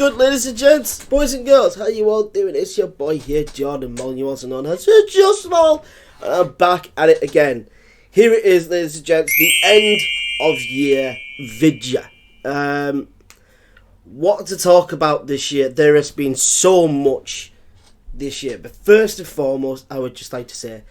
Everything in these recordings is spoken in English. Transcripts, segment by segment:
good, ladies and gents, boys and girls? How you all doing? It's your boy here, Jordan Mullen, also known as Just Small, and I'm back at it again. Here it is, ladies and gents, the end of year video. What to talk about this year? There has been so much this year, but first and foremost, I would just like to say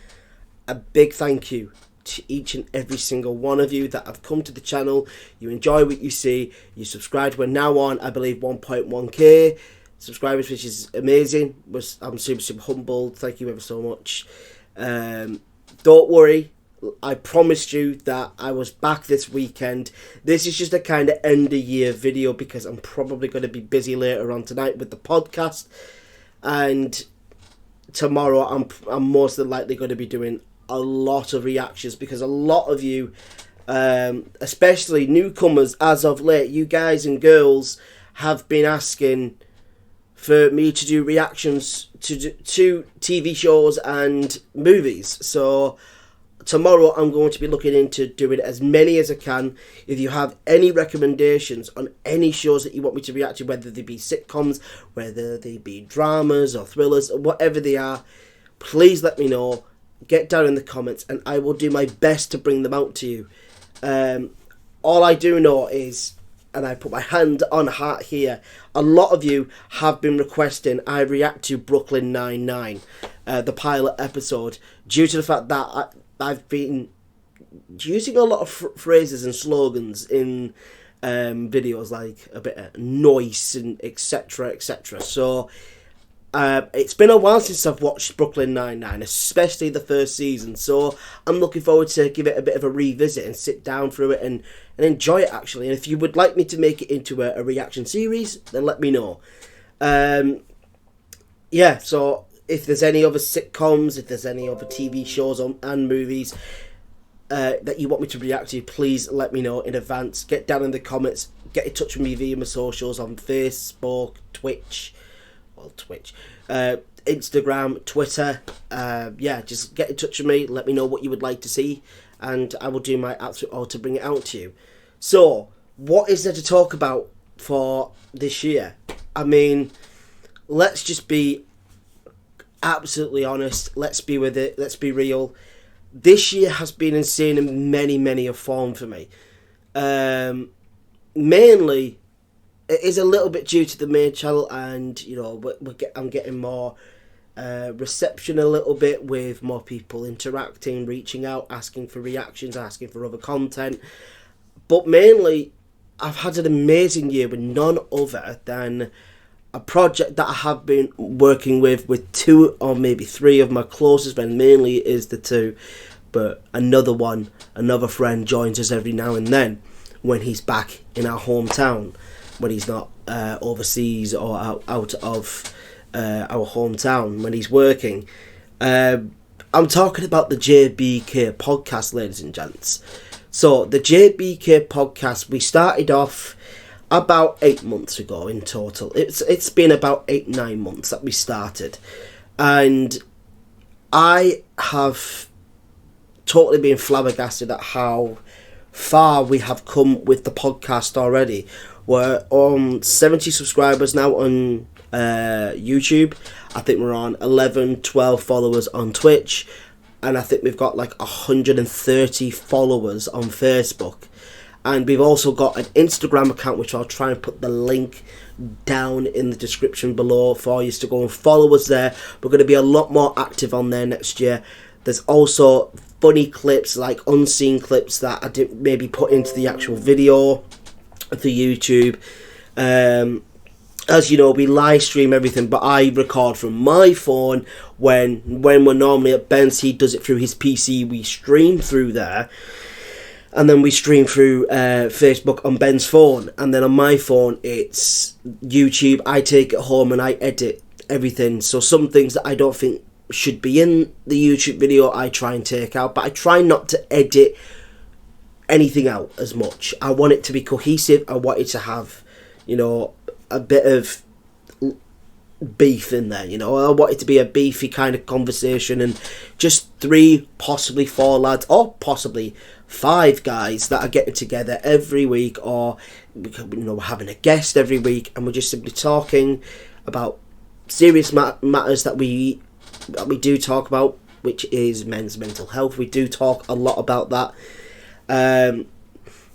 a big thank you to each and every single one of you that have come to the channel. You enjoy what you see, you subscribed. We're now on, I believe, 1.1k subscribers, which is amazing. I'm super humbled. Thank you ever so much. Don't worry, I promised you that I was back this weekend. This is just a kind of end of year video because I'm probably going to be busy later on tonight with the podcast, and tomorrow I'm most likely going to be doing a lot of reactions because a lot of you, especially newcomers as of late, you guys and girls have been asking for me to do reactions to TV shows and movies. So tomorrow I'm going to be looking into doing as many as I can. If you have any recommendations on any shows that you want me to react to, whether they be sitcoms, whether they be dramas or thrillers, or whatever they are, please let me know. Get down in the comments and I will do my best to bring them out to you. All I do know is, and I put my hand on heart here, a lot of you have been requesting I react to Brooklyn Nine-Nine, the pilot episode, due to the fact that I've been using a lot of phrases and slogans in videos, like a bit of noise and etc. So it's been a while since I've watched Brooklyn Nine-Nine, especially the first season, so I'm looking forward to give it a bit of a revisit and sit down through it and enjoy it, actually. And if you would like me to make it into a reaction series, then let me know. Yeah, so if there's any other sitcoms, if there's any other TV shows and movies that you want me to react to, please let me know in advance. Get down in the comments, get in touch with me via my socials on Facebook, Instagram, Twitter. Yeah, just get in touch with me, let me know what you would like to see, and I will do my absolute all to bring it out to you. So, what is there to talk about for this year? I mean, let's just be absolutely honest, let's be with it, let's be real. This year has been insane in many a form for me. Mainly, it is a little bit due to the main channel, and you know I'm getting more reception a little bit, with more people interacting, reaching out, asking for reactions, asking for other content. But mainly, I've had an amazing year with none other than a project that I have been working with two or maybe three of my closest friends. Mainly it is the two, but another friend joins us every now and then when he's back in our hometown, when he's not overseas or out of our hometown, when he's working. I'm talking about the JBK Podcast, ladies and gents. So the JBK Podcast, we started off about 8 months ago in total. It's been about 8-9 months that we started, and I have totally been flabbergasted at how far we have come with the podcast already. We're on 70 subscribers now on YouTube. I think we're on 11-12 followers on Twitch, and I think we've got like 130 followers on Facebook. And we've also got an Instagram account, which I'll try and put the link down in the description below for you to go and follow us there. We're going to be a lot more active on there next year. There's also funny clips, like unseen clips that I didn't maybe put into the actual video of the YouTube. As you know, we live stream everything, but I record from my phone. When we're normally at Ben's, he does it through his PC. We stream through there. And then we stream through Facebook on Ben's phone. And then on my phone, it's YouTube. I take it home and I edit everything. So some things that I don't think should be in the YouTube video, I try and take out. But I try not to edit anything out as much. I want it to be cohesive. I want it to have, you know, a bit of beef in there, you know. I want it to be a beefy kind of conversation, and just 3, possibly 4 lads, or possibly 5 guys that are getting together every week, or we're having a guest every week, and we're just simply talking about serious matters that we do talk about, which is men's mental health. We do talk a lot about that.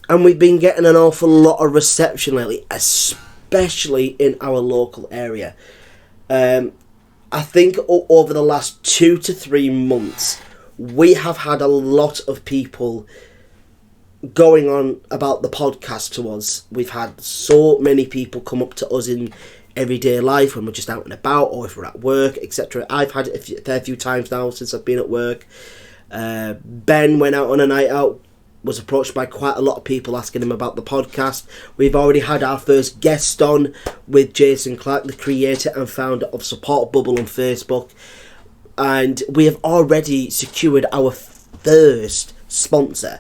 And we've been getting an awful lot of reception lately, especially in our local area. I think over the last 2 to 3 months, we have had a lot of people going on about the podcast to us. We've had so many people come up to us in everyday life when we're just out and about, or if we're at work, etc. I've had it a fair few times now since I've been at work. Ben went out on a night out, was approached by quite a lot of people asking him about the podcast. We've already had our first guest on with Jason Clark, the creator and founder of Support Bubble on Facebook. And we have already secured our first sponsor,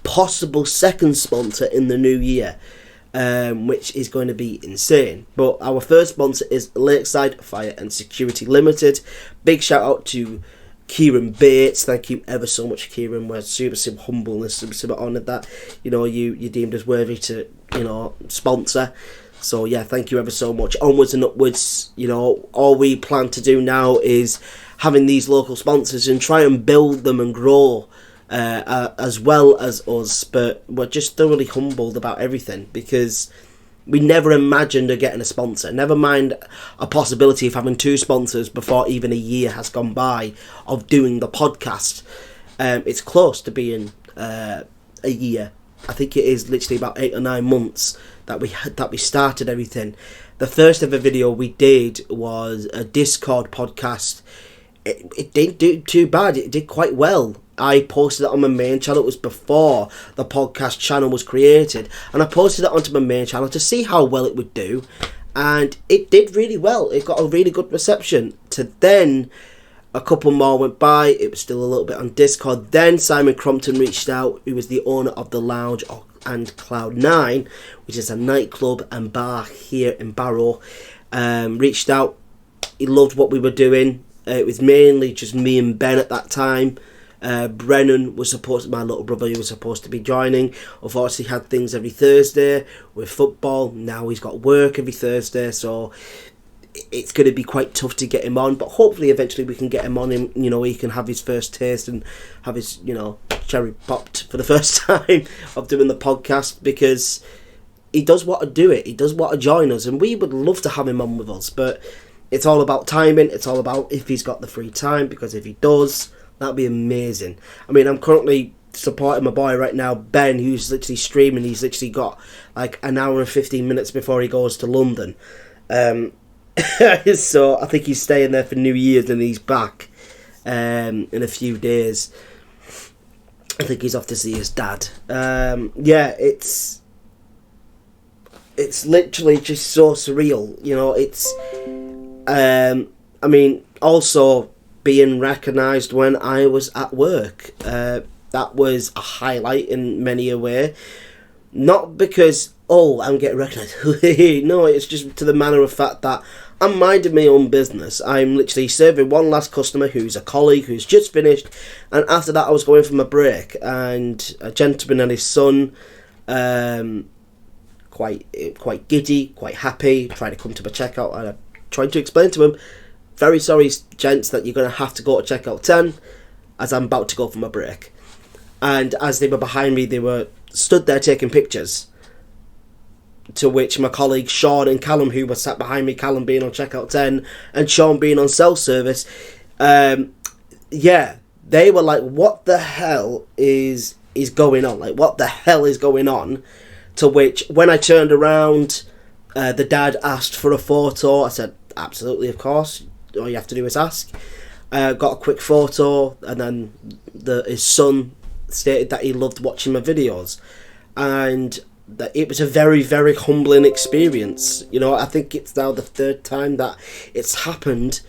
possible second sponsor in the new year, which is going to be insane. But our first sponsor is Lakeside Fire and Security Limited. Big shout out to Kieran Bates. Thank you ever so much, Kieran. We're super humble and super honoured that you deemed us worthy to sponsor. So yeah, thank you ever so much. Onwards and upwards. All we plan to do now is having these local sponsors and try and build them and grow as well as us. But we're just thoroughly humbled about everything, because we never imagined getting a sponsor. Never mind a possibility of having 2 sponsors before even a year has gone by of doing the podcast. It's close to being a year. I think it is literally about 8 or 9 months that we started everything. The first ever video we did was a Discord podcast. It didn't do too bad. It did quite well. I posted it on my main channel. It was before the podcast channel was created, and I posted it onto my main channel to see how well it would do, and it did really well. It got a really good reception. To then a couple more went by. It was still a little bit on Discord. Then Simon Crompton reached out, who was the owner of the Lounge and Cloud9, which is a nightclub and bar here in Barrow. Reached out. He loved what we were doing. It was mainly just me and Ben at that time. Brennan was my little brother, who was supposed to be joining. Unfortunately, he had things every Thursday with football. Now he's got work every Thursday, so it's going to be quite tough to get him on. But hopefully, eventually, we can get him on. He can have his first taste and have his, cherry popped for the first time of doing the podcast, because he does want to do it. He does want to join us, and we would love to have him on with us. But it's all about timing. It's all about if he's got the free time, because if he does, that'd be amazing. I mean, I'm currently supporting my boy right now, Ben, who's literally streaming. He's literally got like an hour and 15 minutes before he goes to London. So I think he's staying there for New Year's, and he's back in a few days. I think he's off to see his dad. Yeah, it's literally just so surreal. I mean, also being recognised when I was at work. That was a highlight in many a way. Not because, I'm getting recognised. No, it's just to the manner of fact that I'm minding my own business. I'm literally serving one last customer who's a colleague who's just finished. And after that, I was going for my break. And a gentleman and his son, quite giddy, quite happy, trying to come to my checkout. And I tried to explain to him, very sorry, gents, that you're going to have to go to checkout 10 as I'm about to go for my break. And as they were behind me, they were stood there taking pictures. To which my colleagues Sean and Callum, who were sat behind me, Callum being on checkout 10 and Sean being on self-service, they were like, what the hell is going on? Like, what the hell is going on? To which, when I turned around, the dad asked for a photo. I said, absolutely, of course. All you have to do is ask. Got a quick photo, and then his son stated that he loved watching my videos, and that it was a very, very humbling experience. I think it's now the 3rd time that it's happened,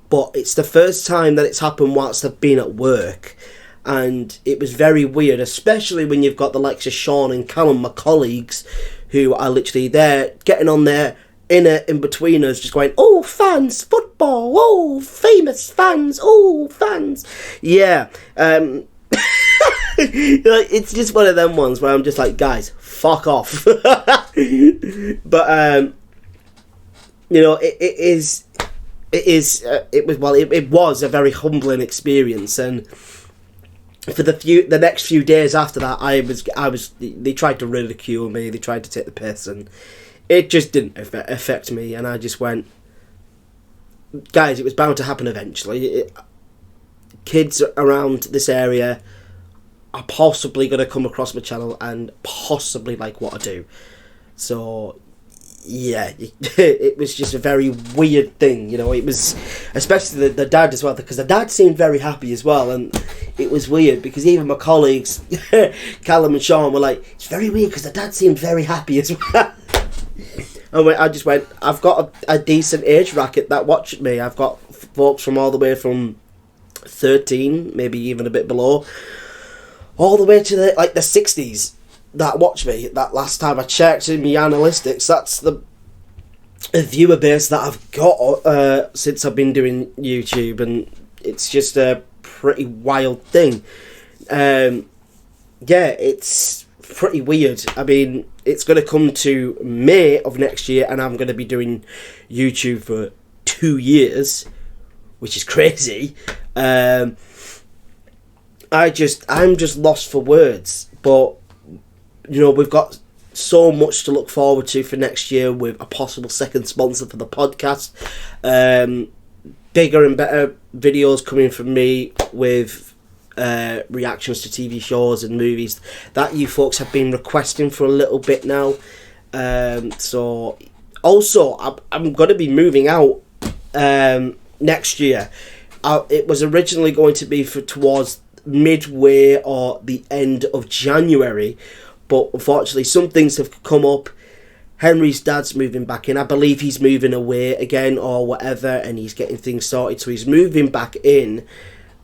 but it's the first time that it's happened whilst I've been at work, and it was very weird, especially when you've got the likes of Sean and Callum, my colleagues, who are literally there, getting on there, in between us, just going, oh, fans, football, oh, famous fans, oh, fans. Yeah. It's just one of them ones where I'm just like, guys, fuck off. But it was a very humbling experience, and for the next few days after that, they tried to ridicule me, they tried to take the piss, and it just didn't affect me, and I just went, guys, it was bound to happen eventually. Kids around this area are possibly going to come across my channel and possibly like what I do. So, yeah, it was just a very weird thing, It was, especially the dad as well, because the dad seemed very happy as well, and it was weird because even my colleagues, Callum and Sean, were like, it's very weird because the dad seemed very happy as well. And I just went, I've got a decent age bracket that watched me. I've got folks from all the way from 13, maybe even a bit below, all the way to the 60s that watch me. That last time I checked in my analytics, that's the viewer base that I've got since I've been doing YouTube, and it's just a pretty wild thing. Yeah, it's pretty weird. I mean, it's going to come to May of next year, and I'm going to be doing YouTube for 2 years, which is crazy. I'm just lost for words. But we've got so much to look forward to for next year with a possible second sponsor for the podcast. Bigger and better videos coming from me with reactions to TV shows and movies that you folks have been requesting for a little bit now. So also I'm going to be moving out next year. It was originally going to be for towards midway or the end of January, but unfortunately some things have come up. Henry's dad's moving back in. I believe he's moving away again or whatever, and he's getting things sorted, so he's moving back in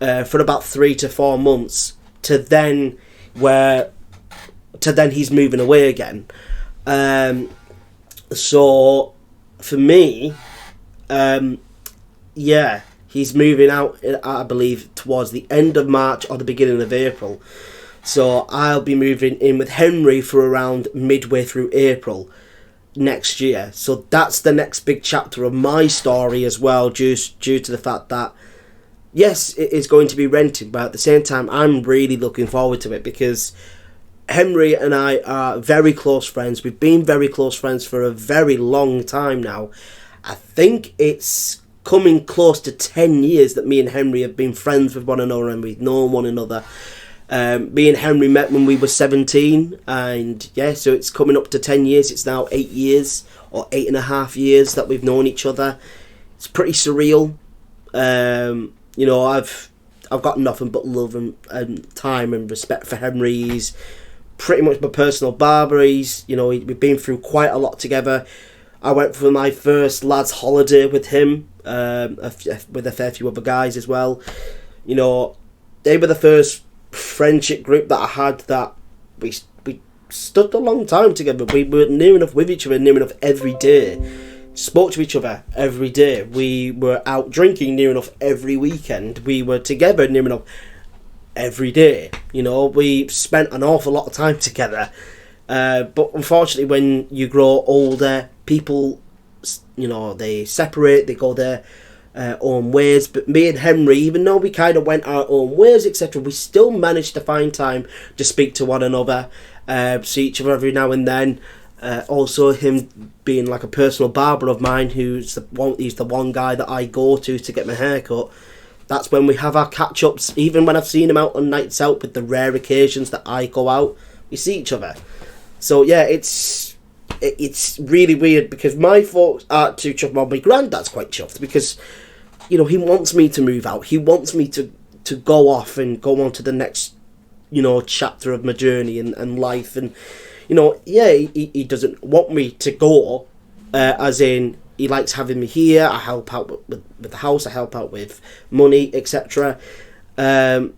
for about 3 to 4 months to then he's moving away again. So for me, yeah, he's moving out, I believe, towards the end of March or the beginning of April. So I'll be moving in with Henry for around midway through April next year. So that's the next big chapter of my story as well, just due to the fact that, yes, it is going to be rented, but at the same time, I'm really looking forward to it because Henry and I are very close friends. We've been very close friends for a very long time now. I think it's coming close to 10 years that me and Henry have been friends with one another and we've known one another. Me and Henry met when we were 17, and yeah, so it's coming up to 10 years. It's now 8 years or 8.5 years that we've known each other. It's pretty surreal. I've got nothing but love and time and respect for Henry. He's pretty much my personal barber. We've been through quite a lot together. I went for my first lads' holiday with him, with a fair few other guys as well. They were the first friendship group that I had that we stood a long time together. We were near enough with each other, near enough every day. Spoke to each other every day. We were out drinking near enough every weekend. We were together near enough every day. We spent an awful lot of time together. But unfortunately, when you grow older, people, they separate, they go their own ways. But me and Henry, even though we kind of went our own ways, etc., we still managed to find time to speak to one another, see each other every now and then. Also, him being like a personal barber of mine, he's the one guy that I go to get my hair cut. That's when we have our catch-ups. Even when I've seen him out on nights out, with the rare occasions that I go out, we see each other. So yeah, it's really weird because my folks aren't too chuffed. Well, my granddad's quite chuffed because, he wants me to move out. He wants me to go off and go on to the next, chapter of my journey and life. And, he doesn't want me to go, as in, he likes having me here. I help out with the house. I help out with money, etc. In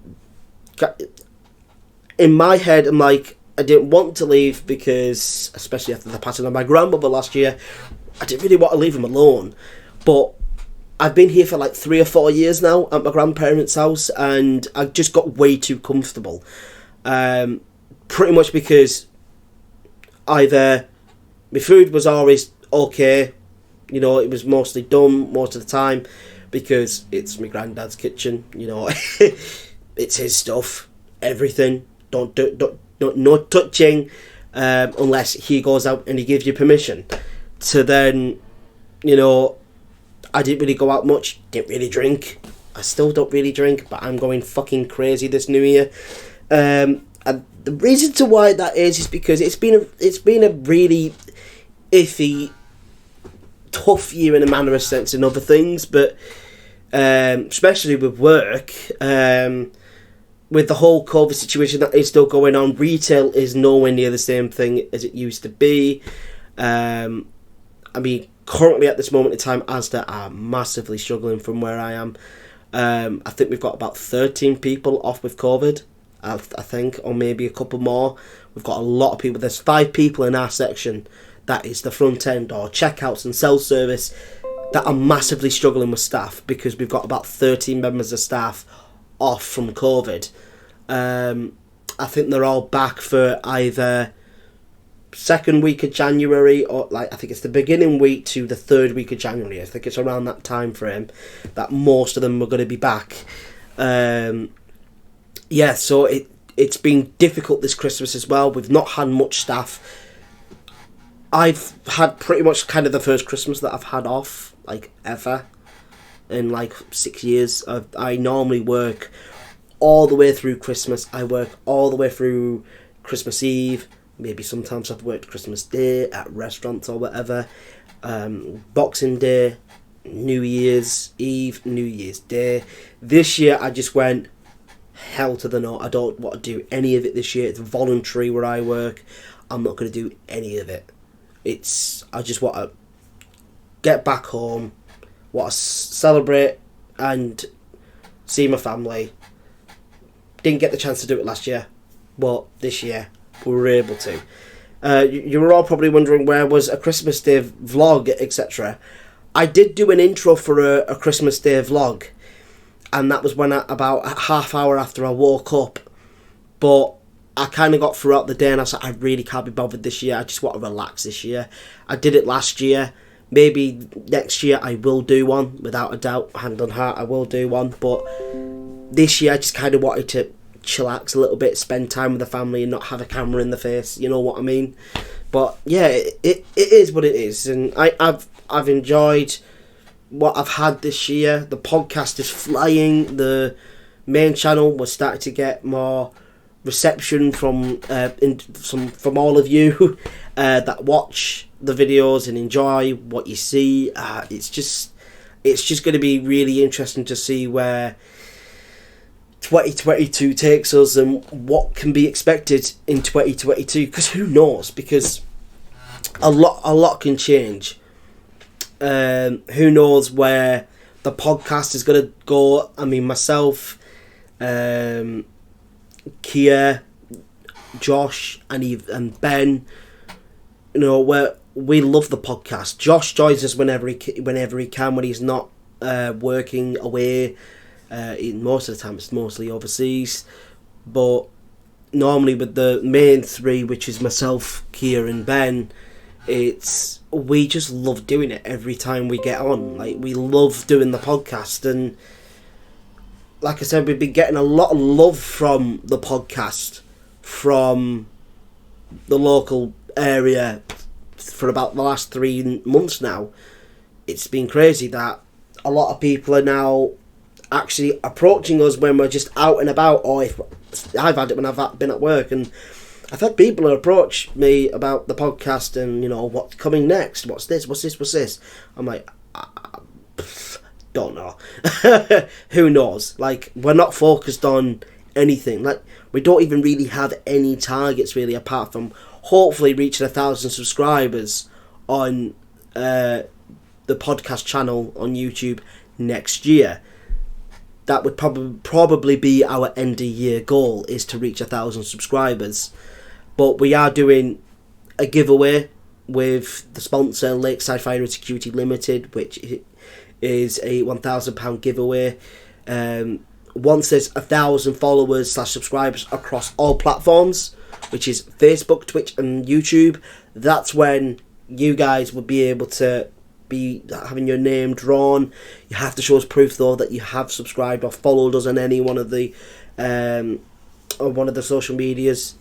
my head, I'm like, I didn't want to leave because, especially after the passing of my grandmother last year, I didn't really want to leave him alone. But I've been here for like 3 or 4 years now at my grandparents' house, and I just got way too comfortable. Pretty much because either my food was always okay, you know, it was mostly done most of the time because it's my granddad's kitchen, you know, it's his stuff, everything. Don't no touching unless he goes out and he gives you permission. So then, you know, I didn't really go out much, didn't really drink. I still don't really drink, but I'm going fucking crazy this new year. And the reason to why that is because it's been a really iffy, tough year in a manner of sense and other things, but especially with work, with the whole COVID situation that is still going on, retail is nowhere near the same thing as it used to be. I mean, currently at this moment in time, Asda are massively struggling from where I am. I think we've got about 13 people off with COVID, I think, or maybe a couple more. We've got a lot of people. There's 5 people in our section, that is the front end or checkouts and self-service, that are massively struggling with staff because we've got about 13 members of staff off from COVID. I think they're all back for either second week of January or I think it's the beginning week to the third week of January. I think it's around that time frame that most of them are going to be back. So it's been difficult this Christmas as well. We've not had much staff. I've had pretty much kind of the first Christmas that I've had off ever in 6 years. I normally work all the way through Christmas. I work all the way through Christmas Eve. Maybe sometimes I've worked Christmas Day at restaurants or whatever. Boxing Day, New Year's Eve, New Year's Day. This year I just went hell to the no. I don't want to do any of it this year. It's voluntary where I work. I'm not going to do any of it. I just want to get back home, want to celebrate and see my family. Didn't get the chance to do it last year, but this year we were able to. You were all probably wondering where was a Christmas Day vlog, etc. I did do an intro for a Christmas Day vlog, and that was when about a half hour after I woke up, but I kind of got throughout the day and I was like, I really can't be bothered this year. I just want to relax this year. I did it last year. Maybe next year I will do one, without a doubt. Hand on heart, I will do one. But this year I just kind of wanted to chillax a little bit, spend time with the family and not have a camera in the face. You know what I mean? But yeah, it is what it is. And I've enjoyed what I've had this year. The podcast is flying. The main channel was starting to get more reception from all of you that watch the videos and enjoy what you see. It's just going to be really interesting to see where 2022 takes us and what can be expected in 2022, because who knows, because a lot can change. Who knows where the podcast is going to go. I mean, myself, Kia, Josh, and Ben, you know, we love the podcast. Josh joins us whenever he can, when he's not working away. Most of the time it's mostly overseas, but normally with the main three, which is myself, Kia and Ben, we just love doing it every time we get on. We love doing the podcast, and like I said, we've been getting a lot of love from the podcast from the local area for about the last 3 months now. It's been crazy that a lot of people are now actually approaching us when we're just out and about, or if I've had it when I've been at work, and I've had people approach me about the podcast and, you know, what's coming next, what's this. I'm like, don't know. Who knows? We're not focused on anything. We don't even really have any targets really, apart from hopefully reaching 1,000 subscribers on the podcast channel on YouTube next year. That would probably be our end of year goal, is to reach 1,000 subscribers. But we are doing a giveaway with the sponsor Lakeside Fire and Security Limited, which is a £1,000 giveaway. once there's 1,000 followers / subscribers across all platforms, which is Facebook, Twitch and YouTube, that's when you guys will be able to be having your name drawn. You have to show us proof though that you have subscribed or followed us on any one of the social medias.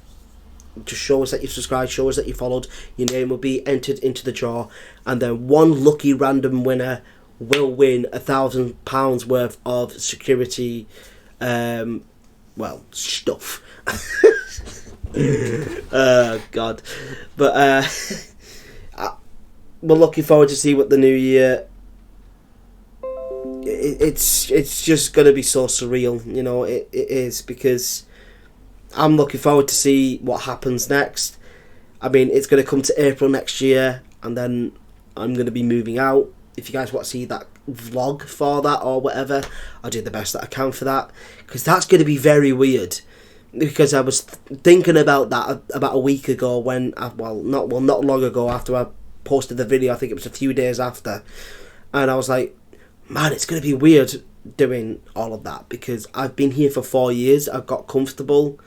Just show us that you've subscribed, show us that you followed. Your name will be entered into the draw, and then one lucky random winner will win £1,000 worth of security stuff. God. But we're looking forward to see what the new year. It's just going to be so surreal, you know. It is, because I'm looking forward to see what happens next. I mean, it's going to come to April next year, and then I'm going to be moving out. If you guys want to see that vlog for that or whatever, I'll do the best that I can for that, because that's going to be very weird. Because I was thinking about that about a week ago when, not long ago, after I posted the video. I think it was a few days after, and I was like, man, it's going to be weird doing all of that, because I've been here for 4 years. I've got comfortable.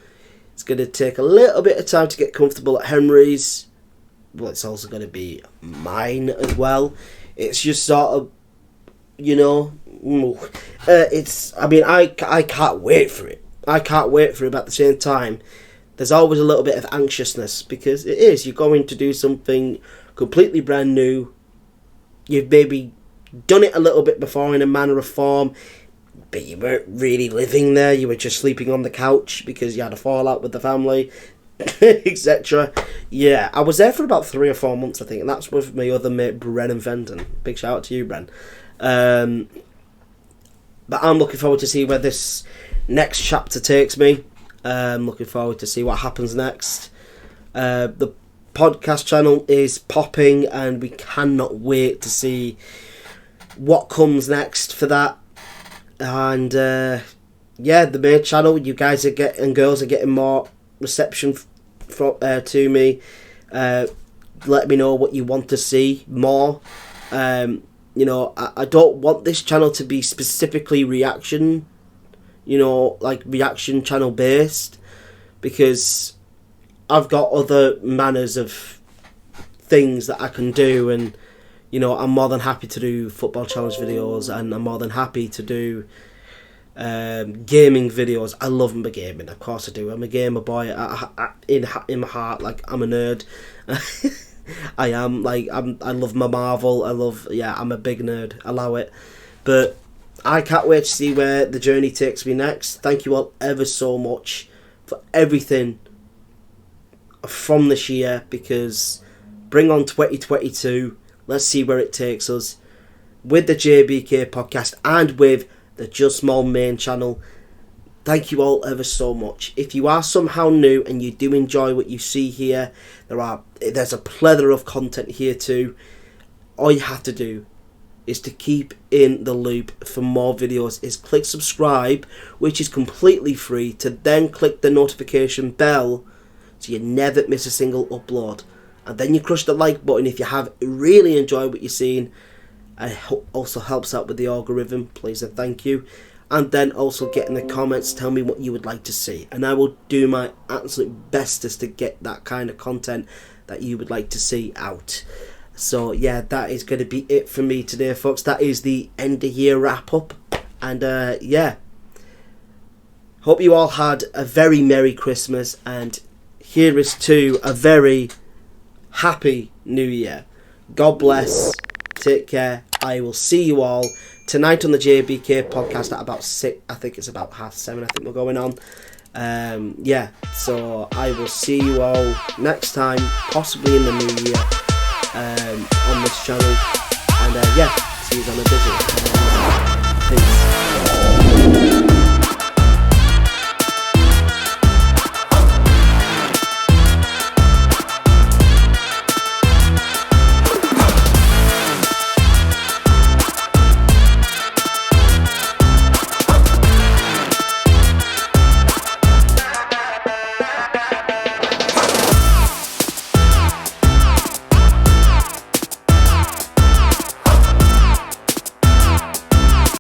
It's going to take a little bit of time to get comfortable at Henry's. Well, it's also going to be mine as well. It's just sort of, you know, I can't wait for it. I can't wait for it, but at the same time, there's always a little bit of anxiousness, because you're going to do something completely brand new. You've maybe done it a little bit before in a manner of form, but you weren't really living there. You were just sleeping on the couch because you had a fallout with the family, etc. Yeah, I was there for about 3 or 4 months, I think, and that's with my other mate, Brennan Fenton. Big shout out to you, Bren. But I'm looking forward to see where this next chapter takes me. I'm looking forward to see what happens next. The podcast channel is popping, and we cannot wait to see what comes next for that. And the main channel, you guys and girls are getting more reception to me. Let me know what you want to see more. I don't want this channel to be specifically reaction, reaction channel based, because I've got other manners of things that I can do, and I'm more than happy to do football challenge videos, and I'm more than happy to do gaming videos. I love my gaming, of course I do. I'm a gamer boy. In my heart, I'm a nerd. I am. I love my Marvel. I'm a big nerd. Allow it. But I can't wait to see where the journey takes me next. Thank you all ever so much for everything from this year, because bring on 2022. Let's see where it takes us with the JBK podcast and with the Just Small main channel. Thank you all ever so much. If you are somehow new and you do enjoy what you see here, there's a plethora of content here too. All you have to do is to keep in the loop for more videos, is click subscribe, which is completely free, to then click the notification bell so you never miss a single upload. And then you crush the like button if you have really enjoyed what you're seeing. It also helps out with the algorithm. Please and thank you. And then also get in the comments, tell me what you would like to see, and I will do my absolute bestest to get that kind of content that you would like to see out. So yeah, that is going to be it for me today, folks. That is the end of year wrap up, and hope you all had a very Merry Christmas, and here is to a very Happy New Year. God bless. Take care. I will see you all tonight on the JBK podcast at about 6. I think it's about 7:30. I think we're going on. So I will see you all next time, possibly in the new year, on this channel. And see you on a busy. Peace.